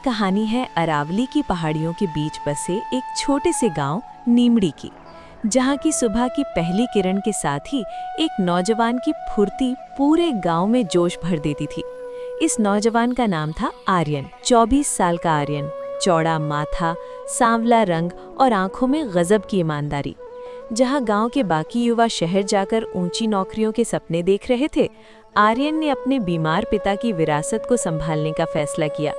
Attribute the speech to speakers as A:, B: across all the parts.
A: कहानी है अरावली की पहाड़ियों के बीच बसे एक छोटे से गांव नीमड़ी की, जहां की सुबह की पहली किरण के साथ ही एक नौजवान की फुर्ती पूरे गांव में जोश भर देती थी। इस नौजवान का नाम था आर्यन। 24 साल का आर्यन, चौड़ा माथा, सांवला रंग और आंखों में गजब की ईमानदारी। जहां गांव के बाकी युवा शहर जाकर ऊंची नौकरियों के सपने देख रहे थे, आर्यन ने अपने बीमार पिता की विरासत को संभालने का फैसला किया।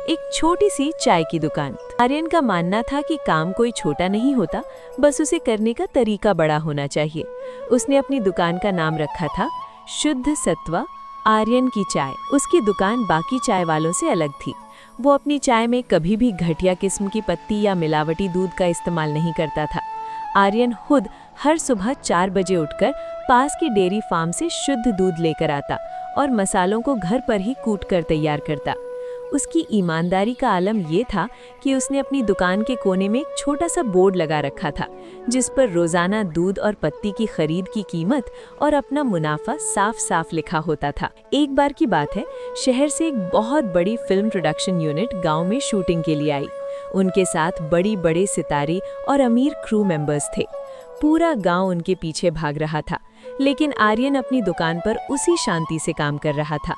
A: एक छोटी सी चाय की दुकान। आर्यन का मानना था कि काम कोई छोटा नहीं होता, बस उसे करने का तरीका बड़ा होना चाहिए। उसने अपनी दुकान का नाम रखा था शुद्ध सत्वा आर्यन की चाय। उसकी दुकान बाकी चाय वालों से अलग थी। वो अपनी चाय में कभी भी घटिया किस्म की पत्ती या मिलावटी दूध का इस्तेमाल नहीं करता था। आर्यन खुद हर सुबह 4 बजे उठकर पास की डेयरी फार्म से शुद्ध दूध लेकर आता और मसालों को घर पर ही कूट कर तैयार करता। उसकी ईमानदारी का आलम ये था कि उसने अपनी दुकान के कोने में एक छोटा सा बोर्ड लगा रखा था, जिस पर रोजाना दूध और पत्ती की खरीद की कीमत और अपना मुनाफा साफ साफ लिखा होता था। एक बार की बात है, शहर से एक बहुत बड़ी फिल्म प्रोडक्शन यूनिट गांव में शूटिंग के लिए आई। उनके साथ बड़े सितारे और अमीर क्रू मेंबर्स थे। पूरा गांव उनके पीछे भाग रहा था, लेकिन आर्यन अपनी दुकान पर उसी शांति से काम कर रहा था।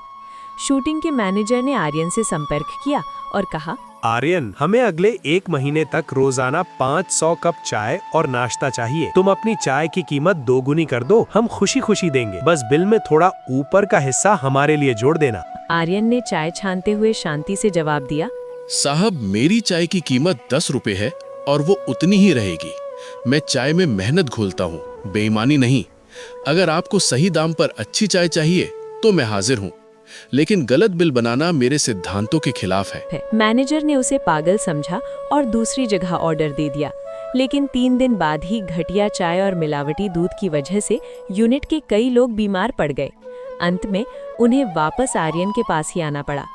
A: शूटिंग के मैनेजर ने आर्यन से संपर्क किया और कहा,
B: आर्यन, हमें अगले 1 महीने तक रोजाना 500 कप चाय और नाश्ता चाहिए। तुम अपनी चाय की कीमत 2 गुनी कर दो, हम खुशी खुशी देंगे। बस बिल में थोड़ा ऊपर का हिस्सा हमारे लिए जोड़ देना।
A: आर्यन ने चाय छानते हुए शांति से जवाब दिया,
C: साहब, मेरी चाय की कीमत 10 रुपए है और वो उतनी ही रहेगी। मैं चाय में मेहनत घोलता हूँ, बेईमानी नहीं। अगर आपको सही दाम पर अच्छी चाय चाहिए तो मैं हाजिर हूँ, लेकिन गलत बिल बनाना मेरे सिद्धांतों के खिलाफ है।
A: मैनेजर ने उसे पागल समझा और दूसरी जगह ऑर्डर दे दिया। लेकिन 3 दिन बाद ही घटिया चाय और मिलावटी दूध की वजह से यूनिट के कई लोग बीमार पड़ गए। अंत में उन्हें वापस आर्यन के पास ही आना पड़ा।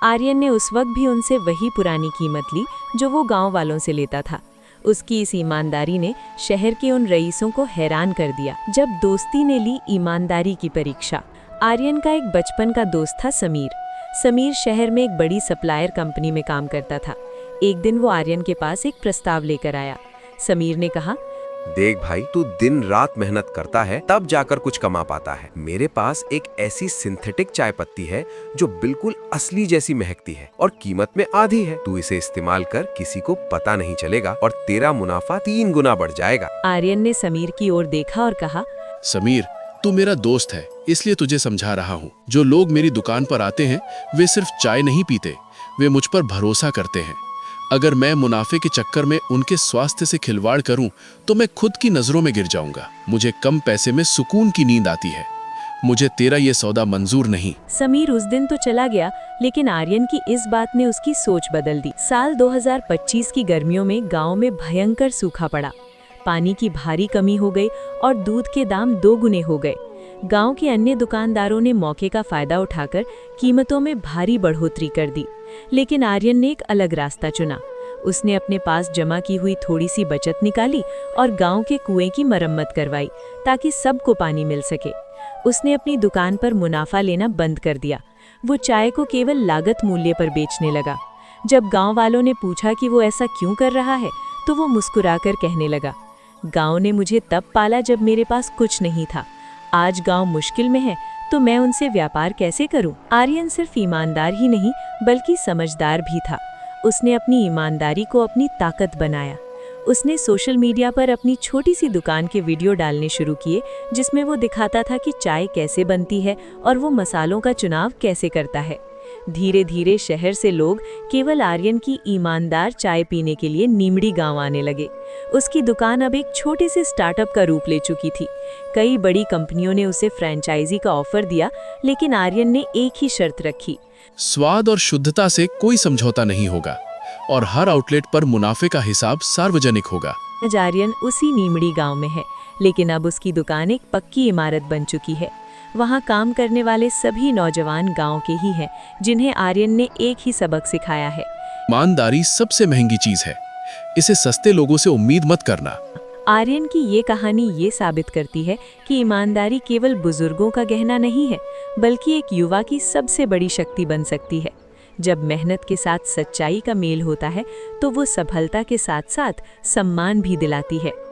A: आर्यन ने उस वक्त भी उनसे वही पुरानी कीमत ली जो वो गांव वालों से लेता था। उसकी इस ईमानदारी ने शहर के उन रईसों को हैरान कर दिया। जब दोस्ती ने ली ईमानदारी की परीक्षा। आर्यन का एक बचपन का दोस्त था समीर। समीर शहर में एक बड़ी सप्लायर कंपनी में काम करता था। एक दिन वो आर्यन के पास एक प्रस्ताव लेकर आया। समीर ने कहा,
D: देख भाई, तू दिन रात मेहनत करता है तब जाकर कुछ कमा पाता है। मेरे पास एक ऐसी सिंथेटिक चाय पत्ती है जो बिल्कुल असली जैसी महकती है और कीमत में आधी है। तू इसे इस्तेमाल कर, किसी को पता नहीं चलेगा और तेरा मुनाफा 3 गुना बढ़ जाएगा।
A: आर्यन ने समीर की ओर देखा और कहा,
C: समीर, तू मेरा दोस्त है, इसलिए तुझे समझा रहा हूँ। जो लोग मेरी दुकान पर आते हैं वे सिर्फ चाय नहीं पीते, वे मुझ पर भरोसा करते हैं। अगर मैं मुनाफे के चक्कर में उनके स्वास्थ्य से खिलवाड़ करूं तो मैं खुद की नजरों में गिर जाऊंगा। मुझे कम पैसे में सुकून की नींद आती है। मुझे तेरा ये सौदा मंजूर नहीं।
A: समीर उस दिन तो चला गया, लेकिन आर्यन की इस बात ने उसकी सोच बदल दी। साल 2025 की गर्मियों में गांव में भयंकर सूखा पड़ा। पानी की भारी कमी हो गई और दूध के दाम 2 गुने हो गए। गांव के अन्य दुकानदारों ने मौके का फायदा उठाकर कीमतों में भारी बढ़ोतरी कर दी, लेकिन आर्यन ने एक अलग रास्ता चुना। उसने अपने पास जमा की हुई थोड़ी सी बचत निकाली और गांव के कुएं की मरम्मत करवाई ताकि सबको पानी मिल सके। उसने अपनी दुकान पर मुनाफा लेना बंद कर दिया। वो चाय को केवल लागत मूल्य पर बेचने लगा। जब गांव वालों ने पूछा कि वो ऐसा क्यों कर रहा है, तो वो मुस्कुराकर कहने लगा, गांव ने मुझे तब पाला जब मेरे पास कुछ नहीं था। आज गांव मुश्किल में है तो मैं उनसे व्यापार कैसे करूं? आर्यन सिर्फ ईमानदार ही नहीं बल्कि समझदार भी था। उसने अपनी ईमानदारी को अपनी ताकत बनाया। उसने सोशल मीडिया पर अपनी छोटी सी दुकान के वीडियो डालने शुरू किए, जिसमें वो दिखाता था कि चाय कैसे बनती है और वो मसालों का चुनाव कैसे करता है। धीरे धीरे शहर से लोग केवल आर्यन की ईमानदार चाय पीने के लिए नीमड़ी गांव आने लगे। उसकी दुकान अब एक छोटे से स्टार्टअप का रूप ले चुकी थी। कई बड़ी कंपनियों ने उसे फ्रेंचाइजी का ऑफर दिया, लेकिन आर्यन ने एक ही शर्त रखी,
C: स्वाद और शुद्धता से कोई समझौता नहीं होगा और हर आउटलेट पर मुनाफे का हिसाब सार्वजनिक होगा।
A: आज आर्यन उसी नीमड़ी गांव में है, लेकिन अब उसकी दुकान एक पक्की इमारत बन चुकी है। वहां काम करने वाले सभी नौजवान गांव के ही हैं, जिन्हें आर्यन ने एक ही सबक सिखाया है,
C: ईमानदारी सबसे महंगी चीज है। इसे सस्ते लोगों से उम्मीद मत करना।
A: आर्यन की ये कहानी ये साबित करती है कि ईमानदारी केवल बुजुर्गों का गहना नहीं है, बल्कि एक युवा की सबसे बड़ी शक्ति बन सकती है। जब मेहनत के साथ सच्चाई का मेल होता है तो वो सफलता के साथ साथ सम्मान भी दिलाती है।